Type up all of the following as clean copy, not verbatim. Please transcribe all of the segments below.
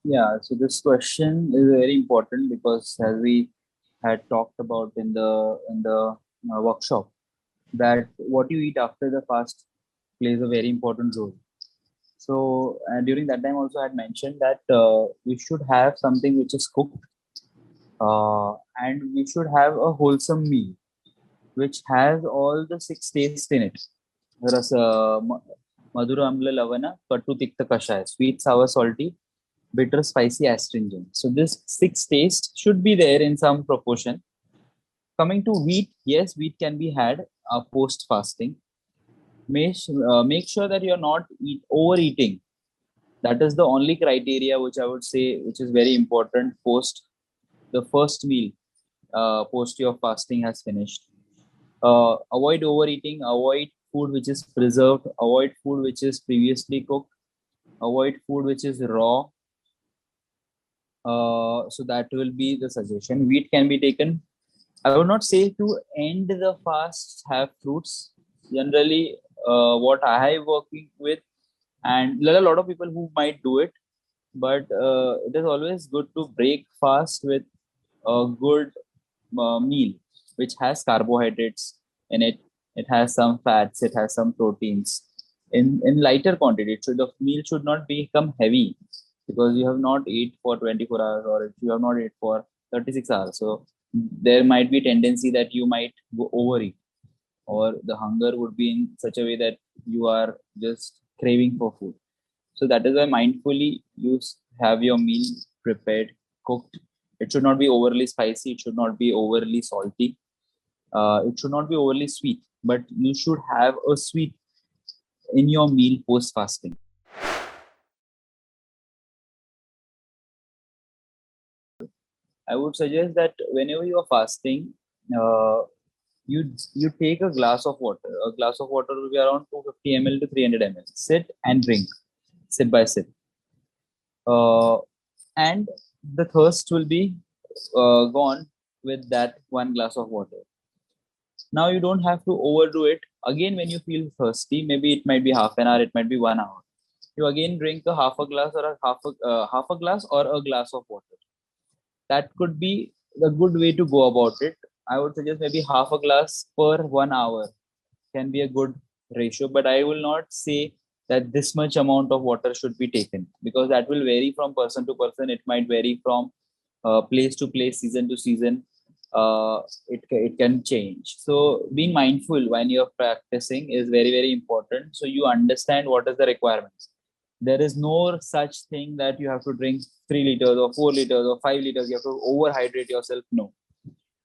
Yeah, so this question is very important because as we had talked about in the workshop, that what you eat after the fast plays a very important role. So during that time also I had mentioned that we should have something which is cooked, and we should have a wholesome meal which has all the six tastes in it. Ras, Madhura Amla Lavana, Katu Tikta Kashaya, sweet, sour, salty, bitter, spicy, astringent. So this six taste should be there in some proportion. Coming to wheat, yes, wheat can be had post fasting. Make sure that you're not overeating. That is the only criteria which I would say which is very important post the first meal, post your fasting has finished. Avoid overeating, avoid food which is preserved, avoid food which is previously cooked, avoid food which is raw. So that will be the suggestion. Wheat can be taken. I would not say to end the fast have fruits. Generally, what I am working with, and there are a lot of people who might do it, but it is always good to break fast with a good meal which has carbohydrates in it. It has some fats, it has some proteins in lighter quantity. So the meal should not become heavy because you have not eat for 24 hours, or if you have not eat for 36 hours. So there might be tendency that you might go overeat, or the hunger would be in such a way that you are just craving for food. So that is why mindfully have your meal prepared, cooked. It should not be overly spicy. It should not be overly salty. It should not be overly sweet. But you should have a sweet in your meal post fasting. I would suggest that whenever you are fasting, uh, you take a glass of water. A glass of water will be around 250 ml to 300 ml. Sit and drink, sip by sip, uh, and the thirst will be gone with that one glass of water. Now you don't have to overdo it. Again, when you feel thirsty, maybe it might be half an hour, it might be 1 hour. You again drink a half a glass or half a glass or a glass of water. That could be a good way to go about it. I would suggest maybe half a glass per 1 hour can be a good ratio, but I will not say that this much amount of water should be taken, because that will vary from person to person. It might vary from place to place, season to season. It can change. So being mindful when you're practicing is very, very important. So you understand what is the requirements. There is no such thing that you have to drink 3 liters or 4 liters or 5 liters. You have to overhydrate yourself. No,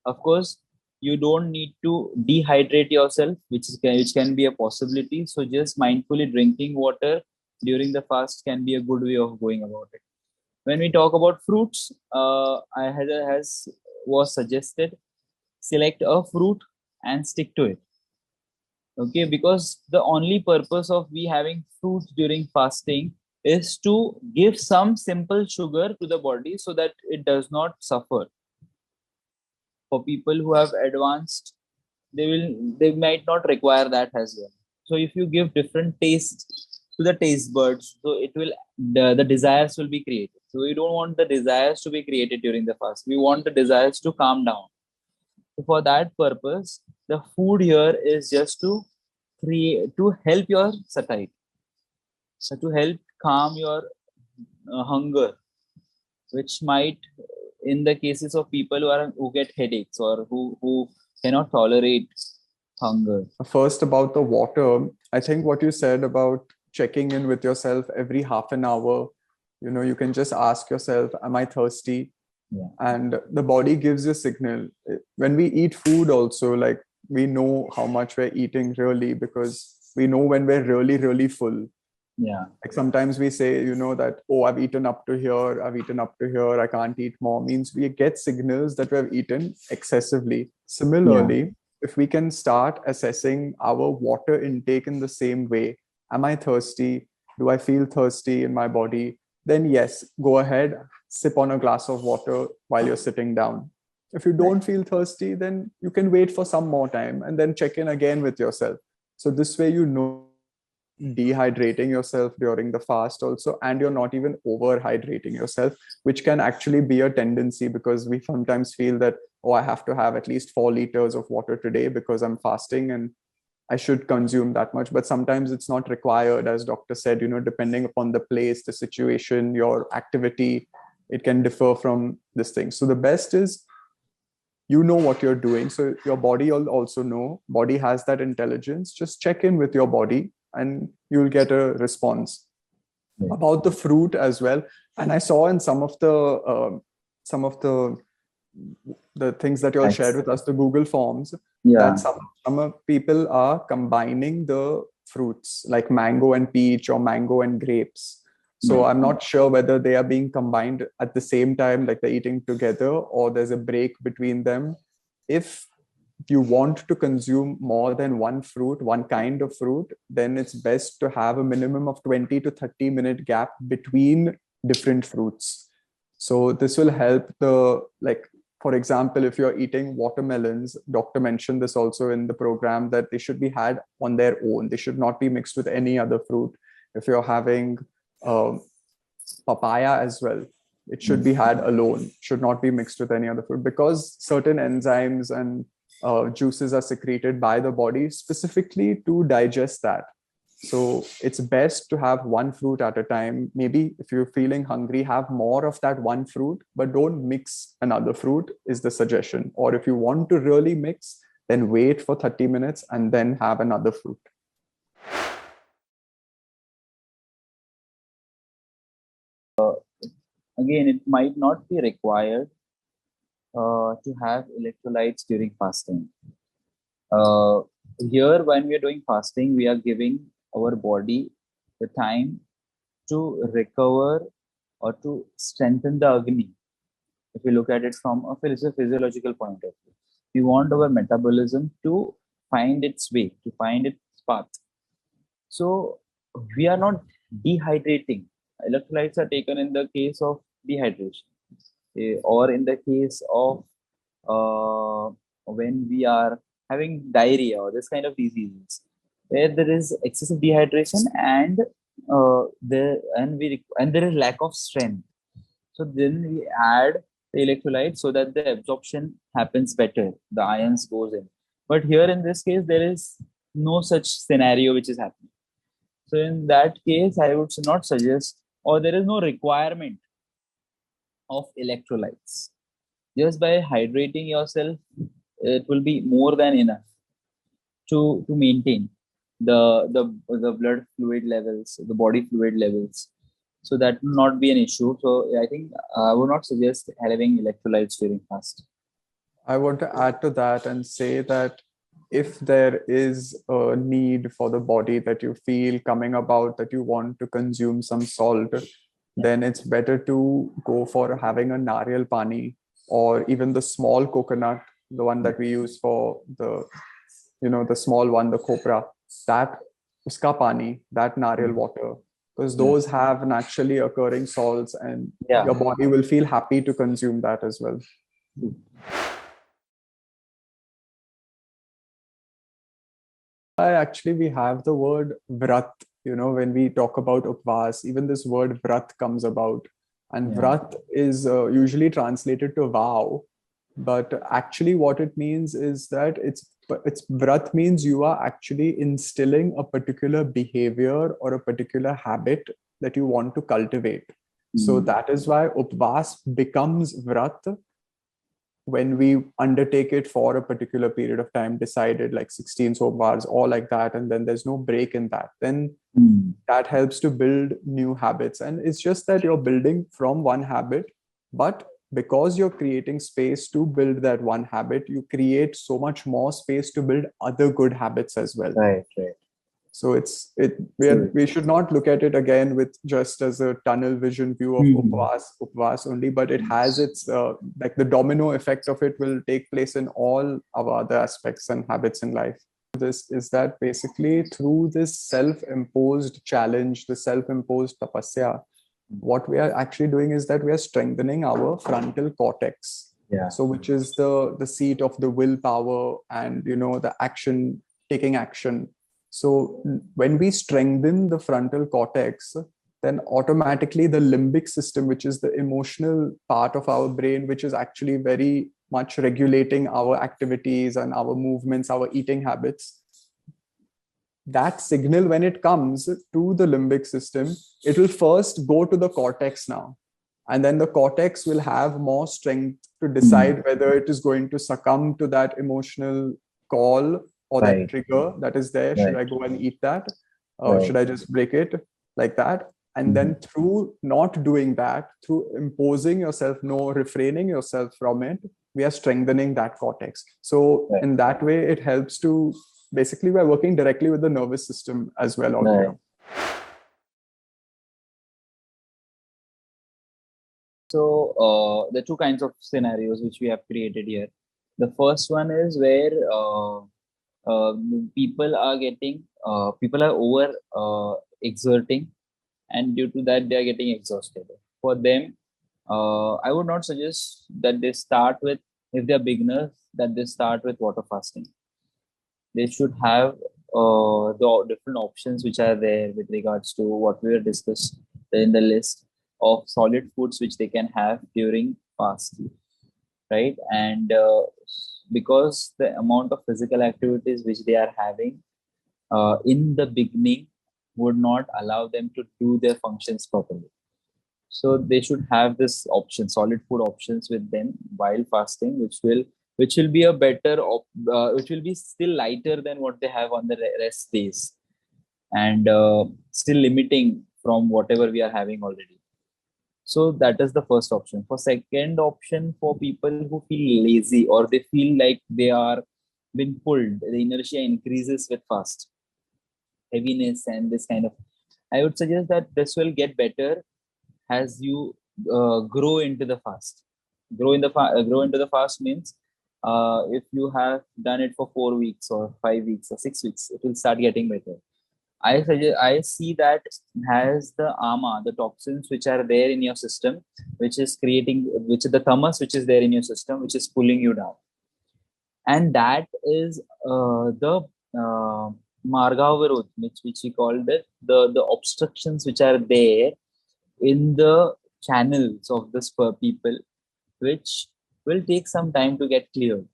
of course, you don't need to dehydrate yourself, which can be a possibility. So just mindfully drinking water during the fast can be a good way of going about it. When we talk about fruits, I has was suggested, select a fruit and stick to it. Okay, because the only purpose of we having fruits during fasting is to give some simple sugar to the body so that it does not suffer. For people who have advanced, they might not require that as well. So if you give different taste to the taste buds, so the desires will be created. So we don't want the desires to be created during the fast. We want the desires to calm down. So for that purpose, the food here is just to help your satiety, so to help calm your hunger, which might, in the cases of people who get headaches or who cannot tolerate hunger. First, about the water, I think what you said about checking in with yourself every half an hour, you can just ask yourself, am I thirsty? Yeah. And the body gives you a signal. When we eat food also, like, we know how much we're eating really, because we know when we're really, really full. Yeah. Like sometimes we say, that, oh, I've eaten up to here, I've eaten up to here, I can't eat more. Means we get signals that we have eaten excessively. Yeah. Similarly, if we can start assessing our water intake in the same way, am I thirsty? Do I feel thirsty in my body? Then yes, go ahead, sip on a glass of water while you're sitting down. If you Right. don't feel thirsty, then you can wait for some more time and then check in again with yourself. So this way, dehydrating yourself during the fast also, and you're not even overhydrating yourself, which can actually be a tendency, because we sometimes feel that, oh, I have to have at least 4 liters of water today because I'm fasting and I should consume that much. But sometimes it's not required, as doctor said, depending upon the place, the situation, your activity, it can differ from this thing. So the best is, what you're doing, so your body will also know. Body has that intelligence. Just check in with your body and you'll get a response. About the fruit as well, and I saw in some of the things that you all shared with us, the Google forms, Yeah. that some people are combining the fruits like mango and peach or mango and grapes. So I'm not sure whether they are being combined at the same time, like they're eating together, or there's a break between them. If you want to consume more than one fruit, one kind of fruit, then it's best to have a minimum of 20 to 30-minute gap between different fruits. So this will help for example, if you're eating watermelons, doctor mentioned this also in the program, that they should be had on their own. They should not be mixed with any other fruit. If you're having papaya as well, it should be had alone, should not be mixed with any other fruit, because certain enzymes and juices are secreted by the body specifically to digest that. So it's best to have one fruit at a time. Maybe if you're feeling hungry, have more of that one fruit, but don't mix another fruit, is the suggestion. Or if you want to really mix, then wait for 30 minutes and then have another fruit. Again, it might not be required to have electrolytes during fasting. Uh, Here, when we are doing fasting, we are giving our body the time to recover or to strengthen the Agni. If you look at it from a physiological point of view, we want our metabolism to find its way, to find its path. So we are not dehydrating. Electrolytes are taken in the case of dehydration, or in the case of when we are having diarrhea or this kind of diseases, where there is excessive dehydration and there is lack of strength. So then we add the electrolytes so that the absorption happens better. The ions goes in. But here in this case, there is no such scenario which is happening. So in that case, I would not suggest, or there is no requirement of electrolytes. Just by hydrating yourself, it will be more than enough to maintain the blood fluid levels, the body fluid levels. So that will not be an issue. So I think I would not suggest having electrolytes during fast. I want to add to that and say that if there is a need for the body that you feel coming about, that you want to consume some salt, then it's better to go for having a nariyal pani, or even the small coconut, the one that we use for the small one, the copra, that uska pani, that nariyal water, because those have naturally occurring salts, and Yeah. your body will feel happy to consume that as well. Actually, we have the word vrat, when we talk about upvas, even this word vrat comes about. And vrat is usually translated to vow. But actually, what it means is that it's vrat means you are actually instilling a particular behavior or a particular habit that you want to cultivate. So that is why upvas becomes vrat when we undertake it for a particular period of time, decided like 16 hours or like that, and then there's no break in that, then that helps to build new habits. And it's just that you're building from one habit, but because you're creating space to build that one habit, you create so much more space to build other good habits as well. Right. So we should not look at it again with just as a tunnel vision view of upvas only, but it has its like the domino effect of it will take place in all our other aspects and habits in life. This is that basically through this self-imposed challenge, the self-imposed tapasya, what we are actually doing is that we are strengthening our frontal cortex. Yeah. So which is the seat of the willpower and the taking action. So when we strengthen the frontal cortex, then automatically the limbic system, which is the emotional part of our brain, which is actually very much regulating our activities and our movements, our eating habits, that signal, when it comes to the limbic system, it will first go to the cortex now. And then the cortex will have more strength to decide whether it is going to succumb to that emotional call or that Right. trigger that is there. Should Right. I go and eat that? Or Right. should I just break it like that? And then through not doing that, through imposing yourself, no, refraining yourself from it, we are strengthening that cortex. So Right. in that way, it helps to, basically, we're working directly with the nervous system as well out Right. here. So the two kinds of scenarios which we have created here. The first one is where uh, people are over exerting, and due to that they are getting exhausted. For them, I would not suggest that they start with, if they are beginners, that they start with water fasting. They should have the different options which are there with regards to what we have discussed in the list of solid foods which they can have during fast, right? And because the amount of physical activities which they are having in the beginning would not allow them to do their functions properly. So they should have this option, solid food options with them while fasting, which will be a which will be still lighter than what they have on the rest days, and still limiting from whatever we are having already. So that is the first option. For second option, for people who feel lazy or they feel like they are being pulled, the inertia increases with fast, heaviness and this kind of. I would suggest that this will get better as you grow into the fast. Grow into the fast means if you have done it for 4 weeks or 5 weeks or 6 weeks, it will start getting better. I see that has the ama, the toxins which are there in your system, which is creating, which is the thermos which is there in your system, which is pulling you down, and that is the uh, marga avarod, which we called it, the obstructions which are there in the channels of this people, which will take some time to get cleared.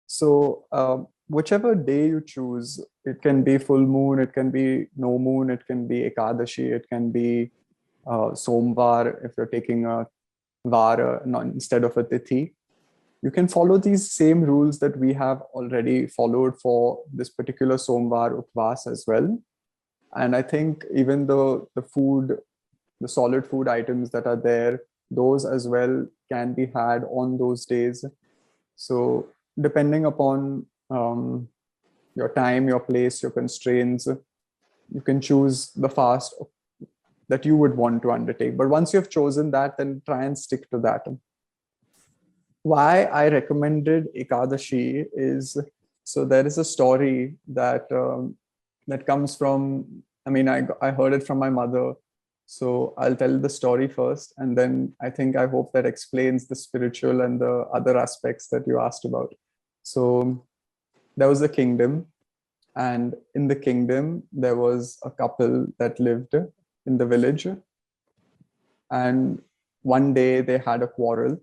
So, whichever day you choose, it can be full moon, it can be no moon, it can be Ekadashi, it can be Somvar if you're taking a Vara instead of a Tithi. You can follow these same rules that we have already followed for this particular Somvar Upvas as well. And I think even the food, the solid food items that are there, those as well can be had on those days. So depending upon your time, your place, your constraints, you can choose the fast that you would want to undertake. But once you've chosen that, then try and stick to that. Why I recommended Ekadashi is, so there is a story that that comes from, I mean, I heard it from my mother. So I'll tell the story first, and then I hope that explains the spiritual and the other aspects that you asked about. So there was a kingdom, and in the kingdom there was a couple that lived in the village, and one day they had a quarrel,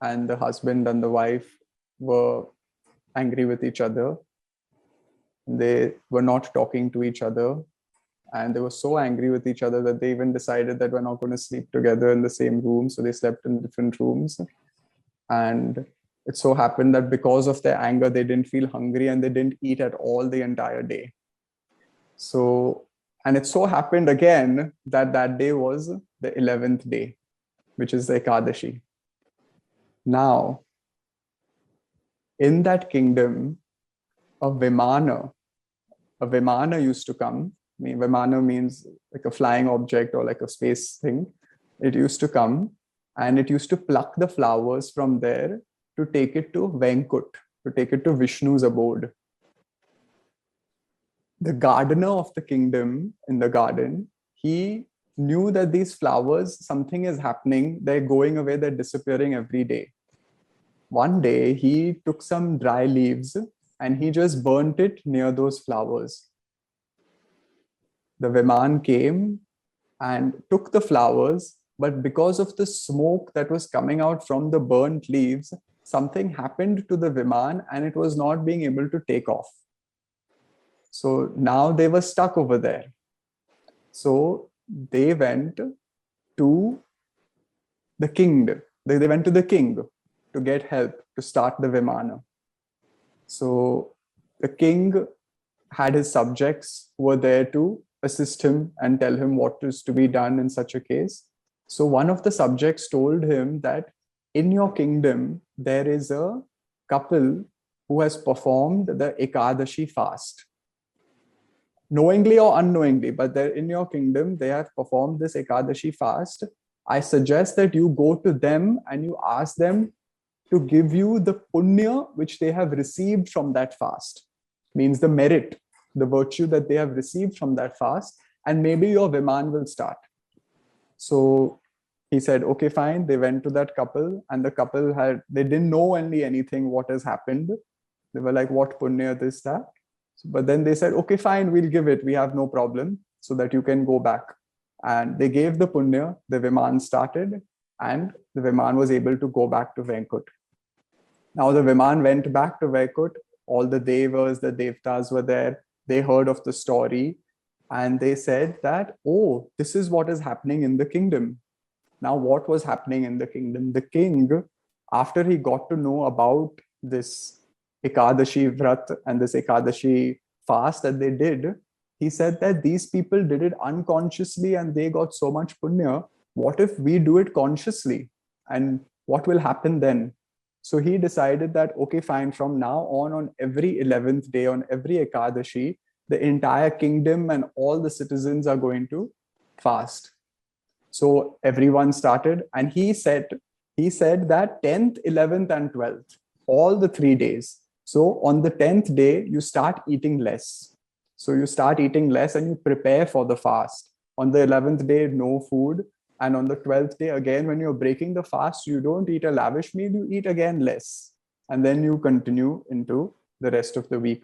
and the husband and the wife were angry with each other. They were not talking to each other, and they were so angry with each other that they even decided that we're not going to sleep together in the same room. So they slept in different rooms. And it so happened that because of their anger, they didn't feel hungry and they didn't eat at all the entire day. So, and it so happened again that that day was the 11th day, which is the Ekadashi. Now, in that kingdom, a Vimana used to come. I mean, Vimana means like a flying object or like a space thing. It used to come and it used to pluck the flowers from there to take it to Venkut, to take it to Vishnu's abode. The gardener of the kingdom in the garden, he knew that these flowers, something is happening. They're going away, they're disappearing every day. one day he took some dry leaves and he just burnt it near those flowers. The Viman came and took the flowers, but because of the smoke that was coming out from the burnt leaves, something happened to the Viman and it was not being able to take off. So now they were stuck over there. So they went to the king. They went to the king to get help to start the Vimana. So the king had his subjects who were there to assist him and tell him what is to be done in such a case. So one of the subjects told him that in your kingdom, there is a couple who has performed the Ekadashi fast. Knowingly or unknowingly, but they're in your kingdom, they have performed this Ekadashi fast. I suggest that you go to them and you ask them to give you the punya which they have received from that fast. Means the merit, the virtue that they have received from that fast, and maybe your Viman will start. So he said, okay, fine. They went to that couple, and the couple they didn't know anything what has happened. They were like, what punya, this, that. But then they said, okay, fine, we'll give it. We have no problem, so that you can go back. And they gave the punya, the Viman started, and the Viman was able to go back to Venkut. Now the Viman went back to Venkut. All the devas, the devtas were there. They heard of the story and they said that, oh, this is what is happening in the kingdom. Now, what was happening in the kingdom? The king, after he got to know about this Ekadashi Vrat and this Ekadashi fast that they did, he said that these people did it unconsciously and they got so much punya. What if we do it consciously? And what will happen then? So he decided that, okay, fine, from now on every 11th day, on every Ekadashi, the entire kingdom and all the citizens are going to fast. So everyone started, and he said that 10th, 11th, and 12th, all the 3 days. So on the 10th day, you start eating less. So you start eating less and you prepare for the fast. On the 11th day, no food. And on the 12th day, again, when you're breaking the fast, you don't eat a lavish meal, you eat again less. And then you continue into the rest of the week.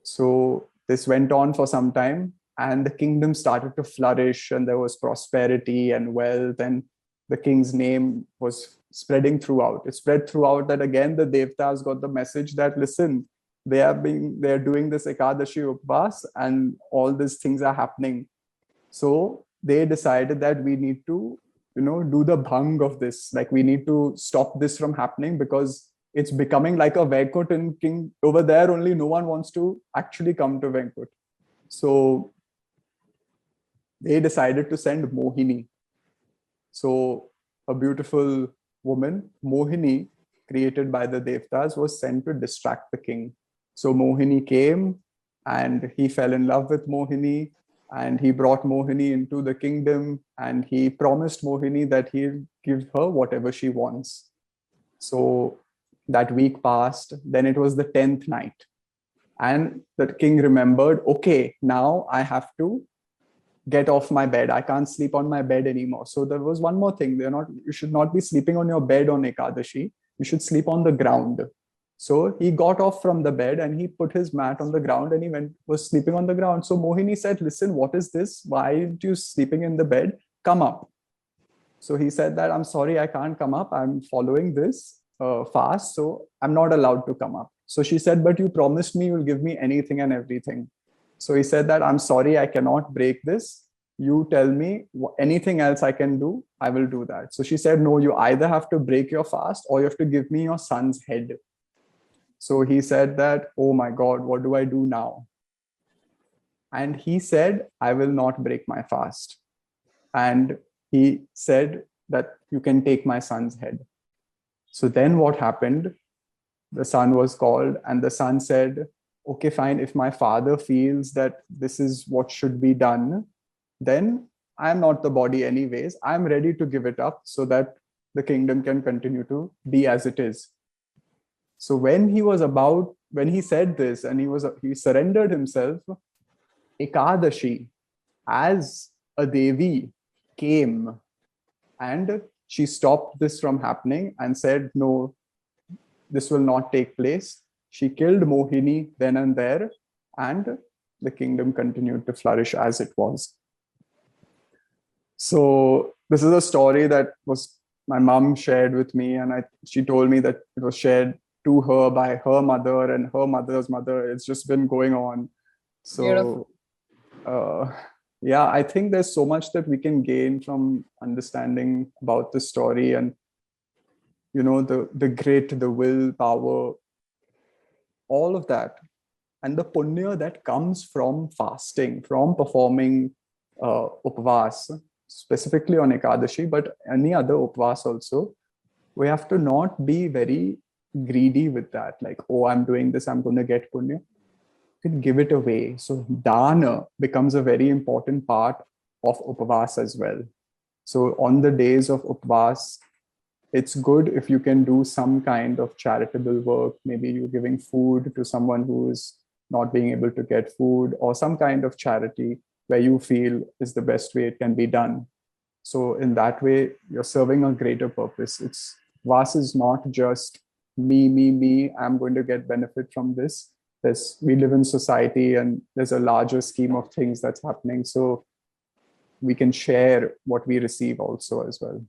So this went on for some time, and the kingdom started to flourish, and there was prosperity and wealth, and the king's name was spreading throughout. It spread throughout that again the devtas got the message that, listen, they're doing this Ekadashi Upvas and all these things are happening. So they decided that we need to, do the bhang of this. Like, we need to stop this from happening because it's becoming like a Venkut and king over there. Only no one wants to actually come to Venkut. So they decided to send Mohini. So a beautiful woman, Mohini, created by the Devtas, was sent to distract the king. So Mohini came and he fell in love with Mohini, and he brought Mohini into the kingdom, and he promised Mohini that he'll give her whatever she wants. So that week passed. Then it was the 10th night. And the king remembered, okay, now I have to get off my bed. I can't sleep on my bed anymore. So there was one more thing. You should not be sleeping on your bed on Ekadashi. You should sleep on the ground. So he got off from the bed and he put his mat on the ground and was sleeping on the ground. So Mohini said, listen, what is this? Why aren't you sleeping in the bed? Come up. So he said that, I'm sorry, I can't come up. I'm following this fast, so I'm not allowed to come up. So she said, but you promised me you'll give me anything and everything. So he said that, I'm sorry, I cannot break this. You tell me anything else I can do, I will do that. So she said, no, you either have to break your fast or you have to give me your son's head. So he said that, oh my God, what do I do now? And he said, I will not break my fast. And he said that you can take my son's head. So then what happened? The son was called and the son said, okay, fine. If my father feels that this is what should be done, then I'm not the body anyways. I'm ready to give it up so that the kingdom can continue to be as it is. So when he said this and he surrendered himself, Ekadashi as a Devi came and she stopped this from happening and said, no, this will not take place. She killed Mohini then and there, and the kingdom continued to flourish as it was. So this is a story that was my mom shared with me, and she told me that it was shared to her by her mother and her mother's mother. It's just been going on. Beautiful. So yeah, I think there's so much that we can gain from understanding about the story, and the grit, the willpower, all of that, and the punya that comes from fasting, from performing upvas, specifically on Ekadashi, but any other upvas also. We have to not be very greedy with that. Like, oh, I'm doing this, I'm going to get punya. You can give it away. So dana becomes a very important part of upvas as well. So on the days of upvas, it's good if you can do some kind of charitable work. Maybe you're giving food to someone who is not being able to get food, or some kind of charity where you feel is the best way it can be done. So in that way, you're serving a greater purpose. Vas is not just me, I'm going to get benefit from this. We live in society, and there's a larger scheme of things that's happening. So we can share what we receive also as well.